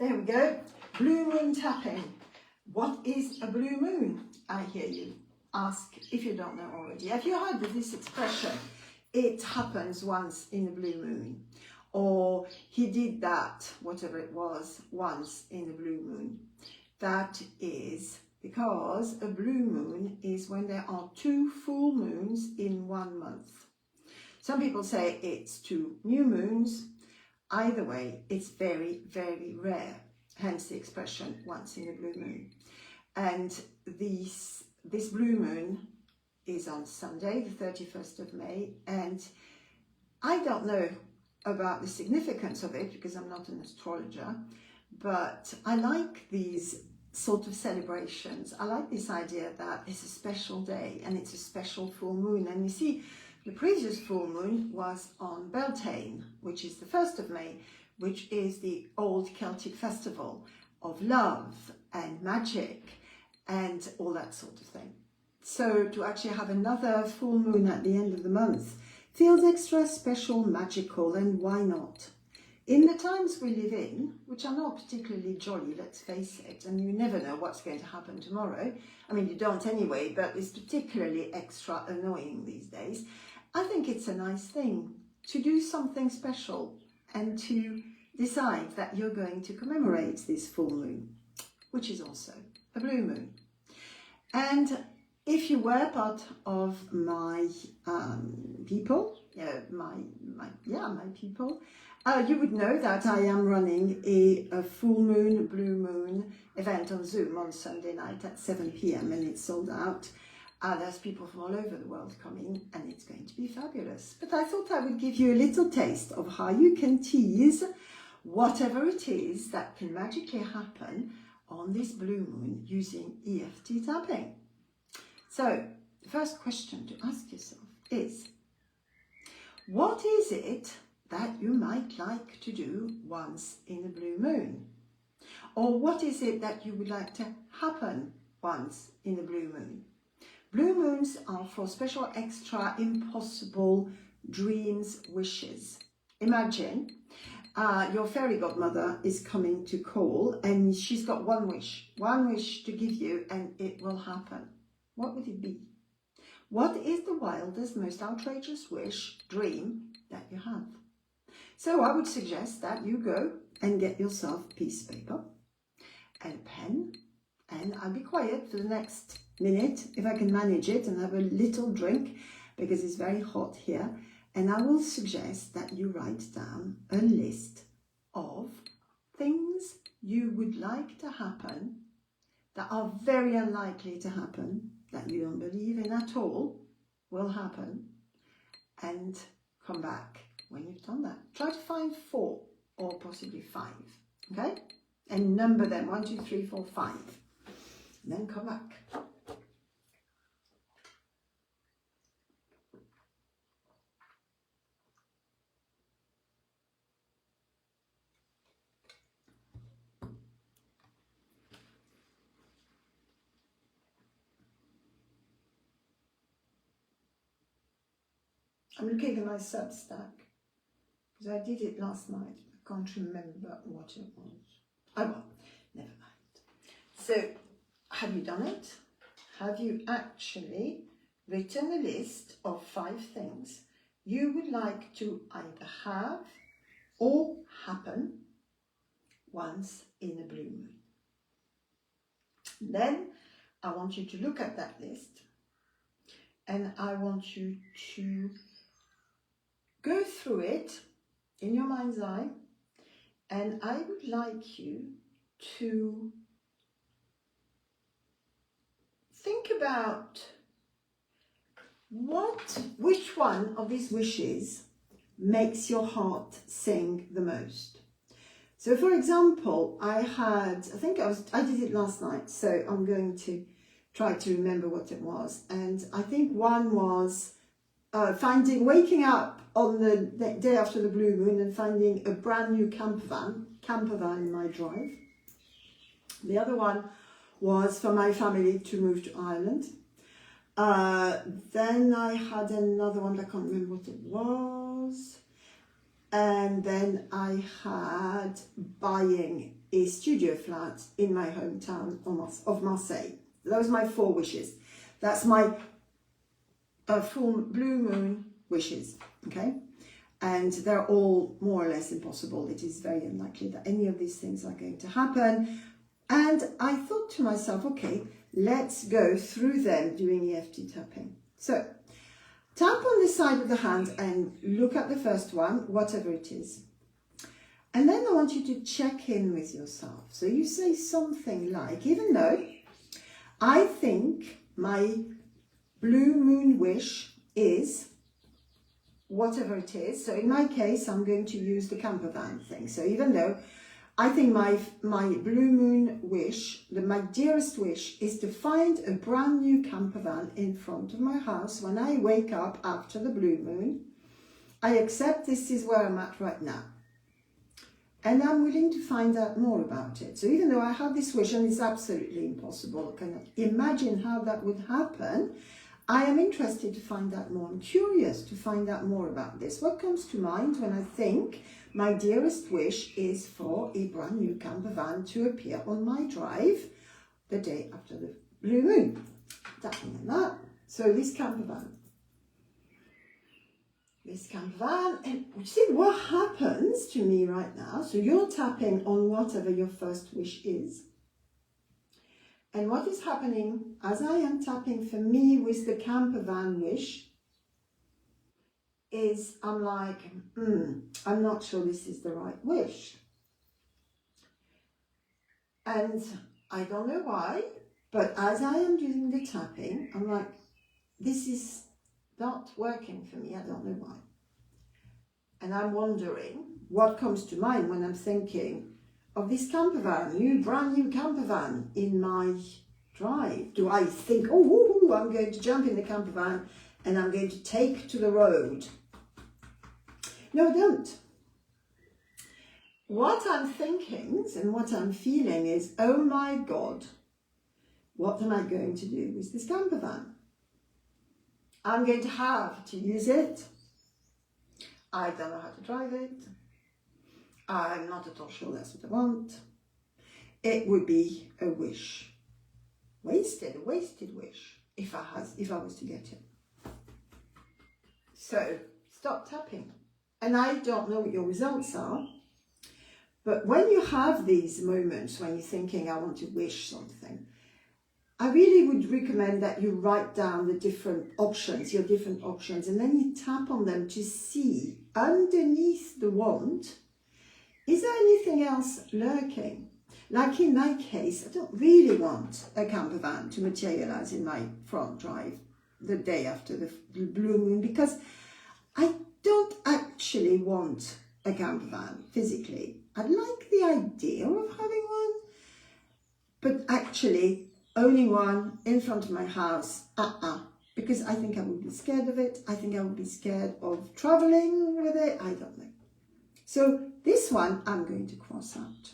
There we go. Blue moon tapping. What is a blue moon? I hear you ask if you don't know already. Have you heard of this expression? It happens once in a blue moon. Or he did that, whatever it was, once in a blue moon. That is because a blue moon is when there are 2 full moons in 1 month. Some people say it's 2 new moons. Either way, it's very, very rare. Hence the expression once in a blue moon. And this blue moon is on Sunday, the 31st of May. And I don't know about the significance of it because I'm not an astrologer, but I like these sort of celebrations. I like this idea that it's a special day and it's a special full moon. And you see, the previous full moon was on Beltane, which is the 1st of May, which is the old Celtic festival of love and magic and all that sort of thing. So to actually have another full moon at the end of the month feels extra special, magical, and why not? In the times we live in, which are not particularly jolly, let's face it, and you never know what's going to happen tomorrow. I mean, you don't anyway, but it's particularly extra annoying these days. I think it's a nice thing to do something special and to decide that you're going to commemorate this full moon, which is also a blue moon. And if you were part of my people, my people, you would know that I am running a full moon, blue moon event on Zoom on Sunday night at 7 p.m. and it's sold out. There's people from all over the world coming and it's going to be fabulous. But I thought I would give you a little taste of how you can tease whatever it is that can magically happen on this blue moon using EFT tapping. So, the first question to ask yourself is, what is it that you might like to do once in a blue moon? Or what is it that you would like to happen once in a blue moon? Blue moons are for special, extra, impossible dreams, wishes. Imagine your fairy godmother is coming to call and she's got one wish to give you and it will happen. What would it be? What is the wildest, most outrageous wish, dream that you have? So I would suggest that you go and get yourself a piece of paper and a pen, and I'll be quiet for the next minute if I can manage it and have a little drink because it's very hot here. And I will suggest that you write down a list of things you would like to happen that are very unlikely to happen, that you don't believe in at all will happen, and come back when you've done that. Try to find 4 or possibly 5, okay? And number them, 1, 2, 3, 4, 5. And then come back. I'm looking at my Substack because I did it last night. I can't remember what it was. Oh well, never mind. So, have you done it? Have you actually written a list of 5 things you would like to either have or happen once in a blue moon? Then I want you to look at that list and I want you to go through it in your mind's eye, and I would like you to think about which one of these wishes makes your heart sing the most. So for example, I did it last night, so I'm going to try to remember what it was. And I think one was waking up on the day after the blue moon and finding a brand new camper van in my drive. The other one was for my family to move to Ireland. Then I had another one, I can't remember what it was. And then I had buying a studio flat in my hometown of Marseille. Those are my 4 wishes. That's my full blue moon wishes, okay? And they're all more or less impossible. It is very unlikely that any of these things are going to happen. And I thought to myself, okay, let's go through them doing EFT tapping. So tap on the side of the hand and look at the first one, whatever it is. And then I want you to check in with yourself. So you say something like, even though I think my blue moon wish is whatever it is. So in my case, I'm going to use the camper van thing. So even though I think my blue moon wish, my dearest wish, is to find a brand new camper van in front of my house when I wake up after the blue moon. I accept this is where I'm at right now. And I'm willing to find out more about it. So even though I have this wish and it's absolutely impossible, I cannot imagine how that would happen, I am interested to find out more. I'm curious to find out more about this. What comes to mind when I think my dearest wish is for a brand new camper van to appear on my drive the day after the blue moon? Tapping on that. So this camper van. This camper van, and you see what happens to me right now. So you're tapping on whatever your first wish is. And what is happening as I am tapping for me with the camper van wish is I'm like, I'm not sure this is the right wish. And I don't know why, but as I am doing the tapping, I'm like, this is not working for me. I don't know why. And I'm wondering what comes to mind when I'm thinking of this camper van, brand new camper van in my drive. Do I think, oh, I'm going to jump in the camper van and I'm going to take to the road? No, I don't. What I'm thinking and what I'm feeling is, oh my God, what am I going to do with this camper van? I'm going to have to use it. I don't know how to drive it. I'm not at all sure that's what I want. It would be a wish. A wasted wish if I was to get it. So stop tapping. And I don't know what your results are, but when you have these moments when you're thinking, I want to wish something, I really would recommend that you write down the different options, your different options, and then you tap on them to see underneath the want, is there anything else lurking? Like in my case, I don't really want a camper van to materialize in my front drive the day after the blue moon, because I don't actually want a camper van physically. I'd like the idea of having one, but actually owning one in front of my house, because I think I would be scared of it. I think I would be scared of traveling with it. I don't know. So this one I'm going to cross out.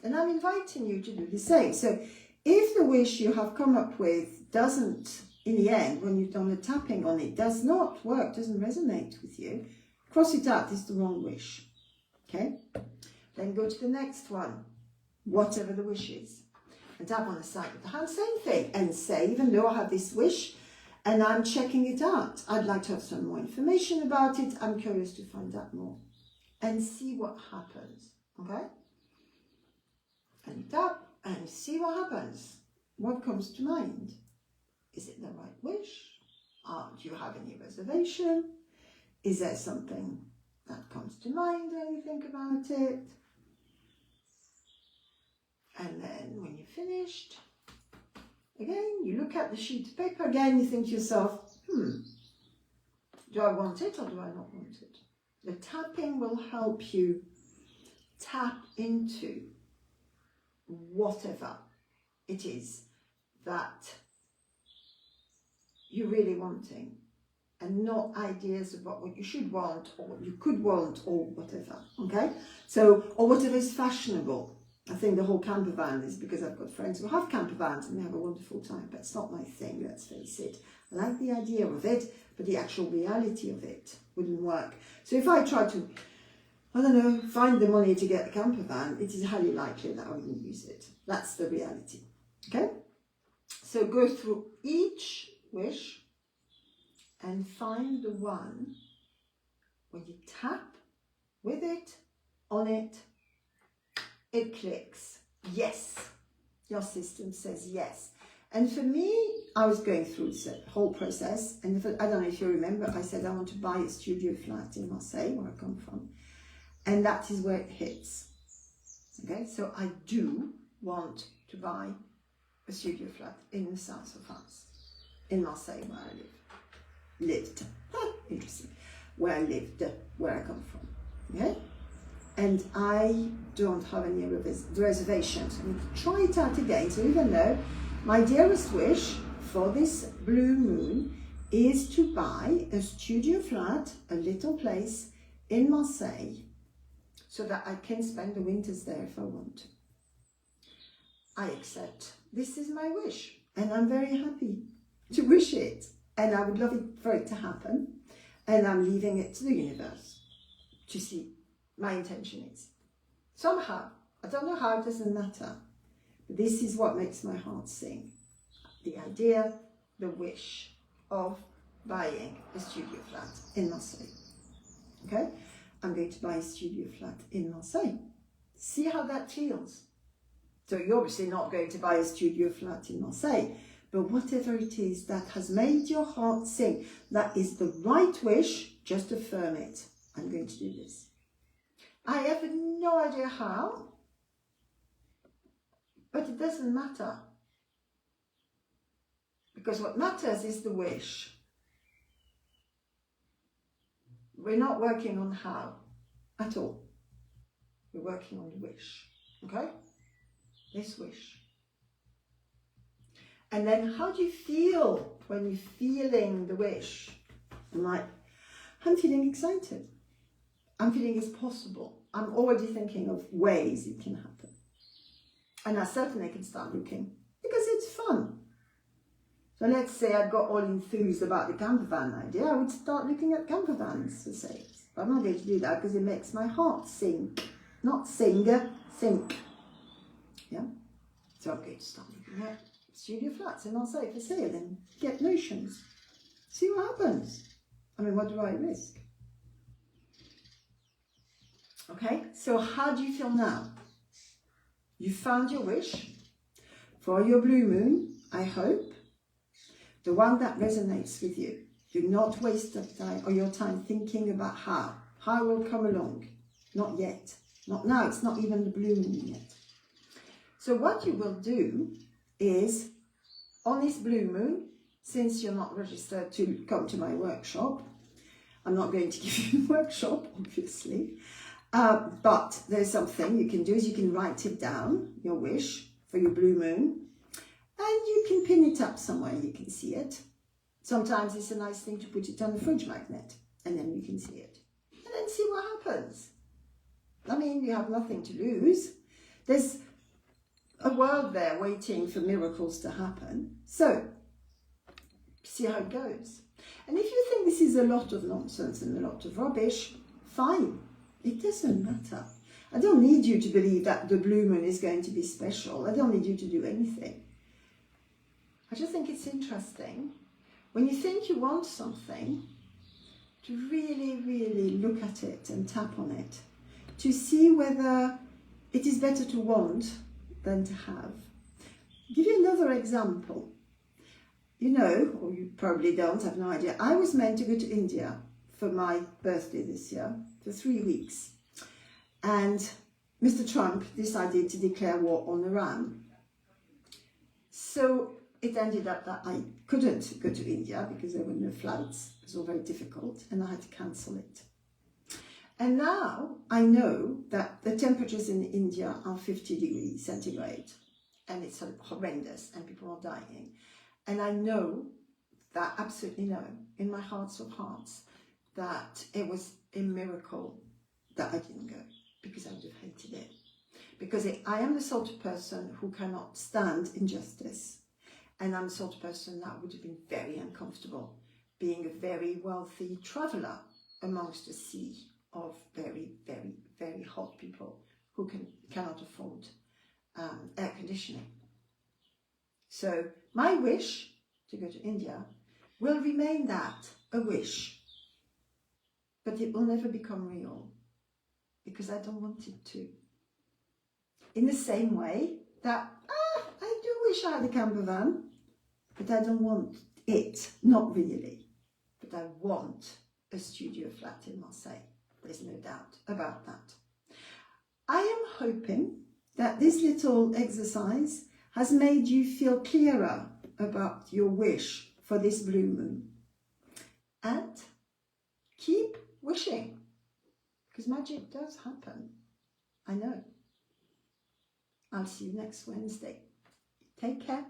And I'm inviting you to do the same. So if the wish you have come up with doesn't, in the end, when you've done the tapping on it, does not work, doesn't resonate with you, cross it out, it's the wrong wish. Okay? Then go to the next one, whatever the wish is. And tap on the side of the hand, same thing. And say, even though I have this wish and I'm checking it out, I'd like to have some more information about it. I'm curious to find out more. And see what happens. Okay? And you tap and see what happens. What comes to mind? Is it the right wish? Do you have any reservation? Is there something that comes to mind when you think about it? And then when you're finished, again, you look at the sheet of paper again, you think to yourself, do I want it or do I not want it? The tapping will help you tap into whatever it is that you're really wanting, and not ideas about what you should want or what you could want or whatever, okay? So, or whatever is fashionable. I think the whole camper van is because I've got friends who have camper vans and they have a wonderful time, but it's not my thing, let's face it. I like the idea of it, but the actual reality of it wouldn't work. So if I try to, I don't know, find the money to get a camper van, it is highly likely that I wouldn't use it. That's the reality. Okay? So go through each wish and find the one where you tap with it, on it, it clicks. Yes. Your system says yes. And for me, I was going through the whole process, and I don't know if you remember, I said I want to buy a studio flat in Marseille, where I come from, and that is where it hits. Okay, so I do want to buy a studio flat in the south of France, in Marseille, where I lived. Interesting. Where I lived, where I come from. Okay? And I don't have any reservations. I'm going to try it out again. So even though my dearest wish for this blue moon is to buy a studio flat, a little place in Marseille, so that I can spend the winters there if I want to. I accept. This is my wish, and I'm very happy to wish it, and I would love it for it to happen, and I'm leaving it to the universe to see. My intention is. Somehow, I don't know how, it doesn't matter, but this is what makes my heart sing. The idea, the wish of buying a studio flat in Marseille. Okay? I'm going to buy a studio flat in Marseille. See how that feels. So you're obviously not going to buy a studio flat in Marseille, but whatever it is that has made your heart sing, that is the right wish, just affirm it. I'm going to do this. I have no idea how, but it doesn't matter. Because what matters is the wish. We're not working on how at all. We're working on the wish. Okay? This wish. And then how do you feel when you're feeling the wish? I'm feeling excited. I'm feeling it's possible. I'm already thinking of ways it can happen. And I certainly can start looking because it's fun. So let's say I got all enthused about the camper van idea, I would start looking at camper vans for sales. But I'm not going to do that because it makes my heart sink. Not sing, sink. Yeah? So I'm going to start looking at studio flats in Marseille for sale and get notions. See what happens. I mean, what do I risk? Okay, so how do you feel now? You found your wish for your blue moon, I hope. The one that resonates with you. Do not waste your time thinking about how. How will come along. Not yet. Not now. It's not even the blue moon yet. So what you will do is, on this blue moon, since you're not registered to come to my workshop, I'm not going to give you a workshop, obviously. But there's something you can do is you can write it down, your wish for your blue moon, and you can pin it up somewhere you can see it. Sometimes it's a nice thing to put it on a fridge magnet, and then you can see it. And then see what happens. I mean, you have nothing to lose. There's a world there waiting for miracles to happen. So, see how it goes. And if you think this is a lot of nonsense and a lot of rubbish, fine. It doesn't matter. I don't need you to believe that the blue moon is going to be special. I don't need you to do anything. I just think it's interesting when you think you want something to really, really look at it and tap on it to see whether it is better to want than to have. I'll give you another example. You know, or you probably don't, have no idea, I was meant to go to India for my birthday this year, for 3 weeks. And Mr. Trump decided to declare war on Iran. So it ended up that I couldn't go to India because there were no flights. It was all very difficult and I had to cancel it. And now I know that the temperatures in India are 50 degrees centigrade and it's horrendous and people are dying. And I know that, absolutely know, in my hearts of hearts, that it was a miracle that I didn't go, because I would have hated it. Because I am the sort of person who cannot stand injustice. And I'm the sort of person that would have been very uncomfortable being a very wealthy traveller amongst a sea of very, very, very hot people who cannot afford air conditioning. So my wish to go to India will remain that, a wish, but it will never become real because I don't want it to. In the same way that I do wish I had a camper van, but I don't want it, not really, but I want a studio flat in Marseille. There's no doubt about that. I am hoping that this little exercise has made you feel clearer about your wish for this blue moon. And keep wishing, because magic does happen. I know. I'll see you next Wednesday. Take care.